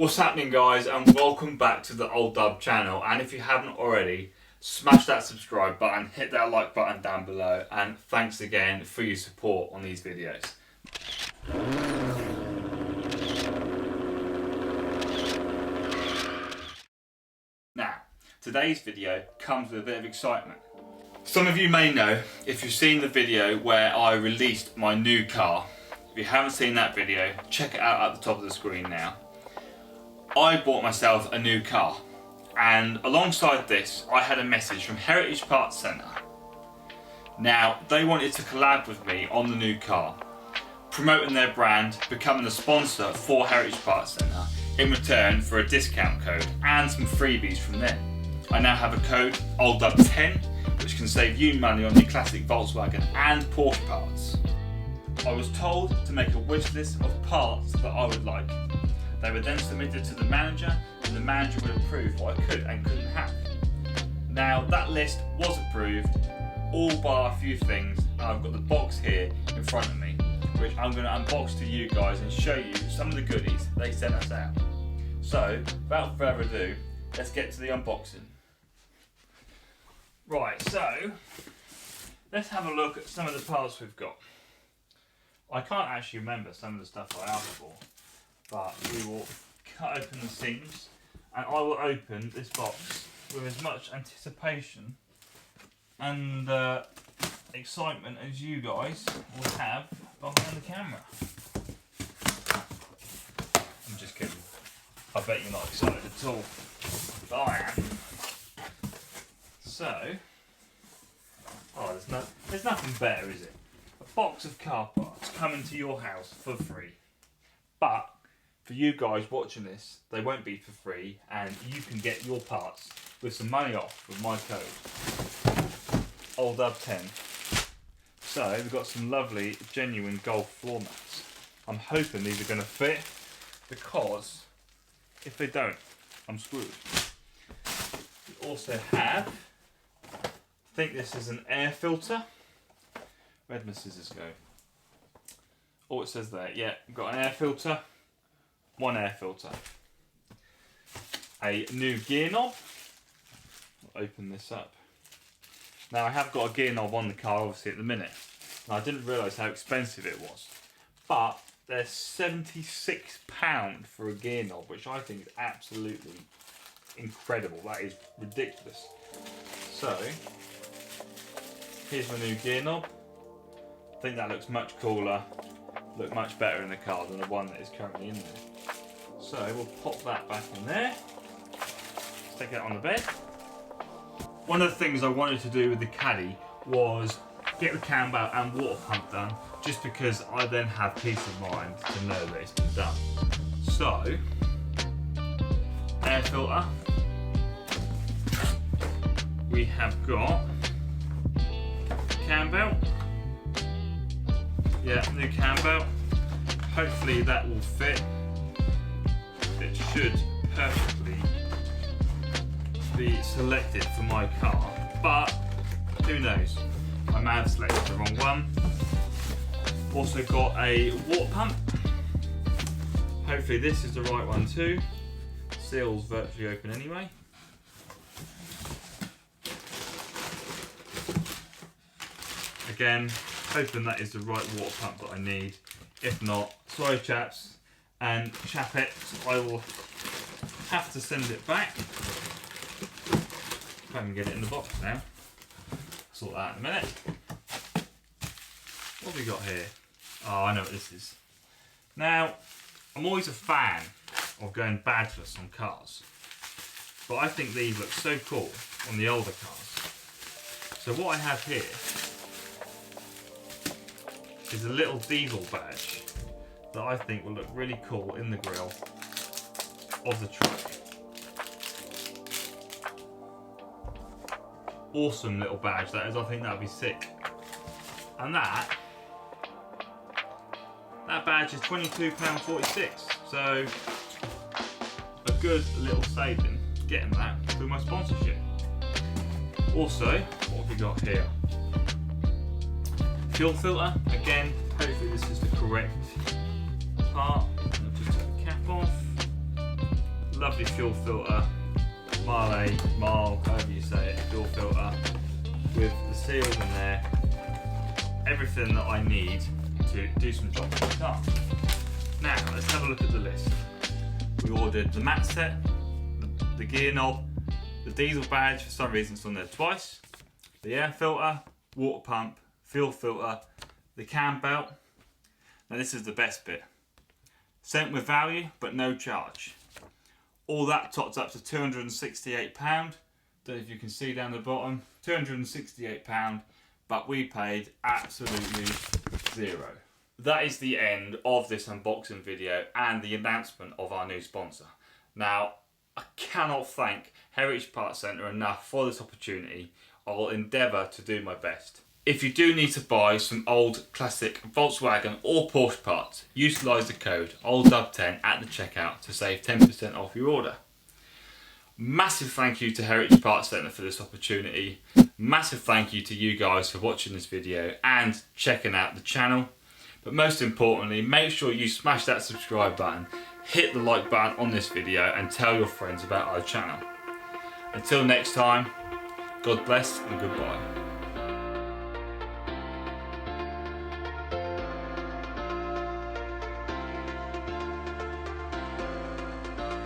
What's happening, guys, and welcome back to the Oldub channel. And if you haven't already, smash that subscribe button, hit that like button down below, and thanks again for your support on these videos. Now, today's video comes with a bit of excitement. Some of you may know, if you've seen the video where I released my new car. If you haven't seen that video, check it out at the top of the screen now. I bought myself a new car, and alongside this I had a message from Heritage Parts Centre. Now, they wanted to collab with me on the new car, promoting their brand, becoming a sponsor for Heritage Parts Centre in return for a discount code and some freebies from them. I now have a code, Oldub10, which can save you money on your classic Volkswagen and Porsche parts. I was told to make a wish list of parts that I would like. They were then submitted to the manager, and the manager would approve what I could and couldn't have. Now, that list was approved, all bar a few things, and I've got the box here in front of me, which I'm going to unbox to you guys and show you some of the goodies they sent us out. So, without further ado, let's get to the unboxing. Right, so let's have a look at some of the parts we've got. I can't actually remember some of the stuff I asked for, but we will cut open the seams and I will open this box with as much anticipation and excitement as you guys will have behind the camera. I'm just kidding. I bet you're not excited at all, but I am. So, there's nothing better, is it? A box of car parts coming to your house for free. But for you guys watching this, they won't be for free, and you can get your parts with some money off with my code, Oldub10. So we've got some lovely, genuine gold floor mats. I'm hoping these are going to fit, because if they don't, I'm screwed. We also have, I think this is an air filter. Where'd my scissors go? Oh, it says there, yeah, we've got an air filter, one air filter. A new gear knob. I'll open this up. Now, I have got a gear knob on the car, obviously, at the minute. And I didn't realise how expensive it was. But they're £76 for a gear knob, which I think is absolutely incredible. That is ridiculous. So, here's my new gear knob. I think that looks much cooler, look much better in the car than the one that is currently in there. So we'll pop that back in there, stick it on the bed. One of the things I wanted to do with the caddy was get the cam belt and water pump done, just because I then have peace of mind to know that it's been done. So, air filter, we have got cam belt. Yeah, new cam belt. Hopefully that will fit. It should perfectly be selected for my car, but who knows? I may have selected the wrong one. Also got a water pump. Hopefully this is the right one too. Seal's virtually open anyway. Again, hoping that is the right water pump that I need. If not, sorry chaps and chapettes, I will have to send it back. If I can get it in the box now. Sort that out in a minute. What have we got here? Oh, I know what this is. Now, I'm always a fan of going badgeless on cars, but I think these look so cool on the older cars. So what I have here is a little diesel badge that I think will look really cool in the grille of the truck. Awesome little badge that is. I think that would be sick. And that badge is £22.46, so a good little saving getting that through my sponsorship. Also, what have we got here? Fuel filter, again, hopefully this is the correct part. I'll just take the cap off. lovely fuel filter, Marl, however you say it, fuel filter, with the seals in there, everything that I need to do some jobs with the car. Now, let's have a look at the list. We ordered the mat set, the gear knob, the diesel badge, for some reason it's on there twice, the air filter, water pump, fuel filter, the cam belt. Now this is the best bit. Sent with value, but no charge. All that topped up to £268. Don't know if you can see down the bottom, £268, but we paid absolutely zero. That is the end of this unboxing video and the announcement of our new sponsor. Now, I cannot thank Heritage Parts Centre enough for this opportunity. I will endeavour to do my best. If you do need to buy some old classic Volkswagen or Porsche parts, utilise the code Oldub10 at the checkout to save 10% off your order. Massive thank you to Heritage Parts Centre for this opportunity. Massive thank you to you guys for watching this video and checking out the channel. But most importantly, make sure you smash that subscribe button, hit the like button on this video and tell your friends about our channel. Until next time, God bless and goodbye.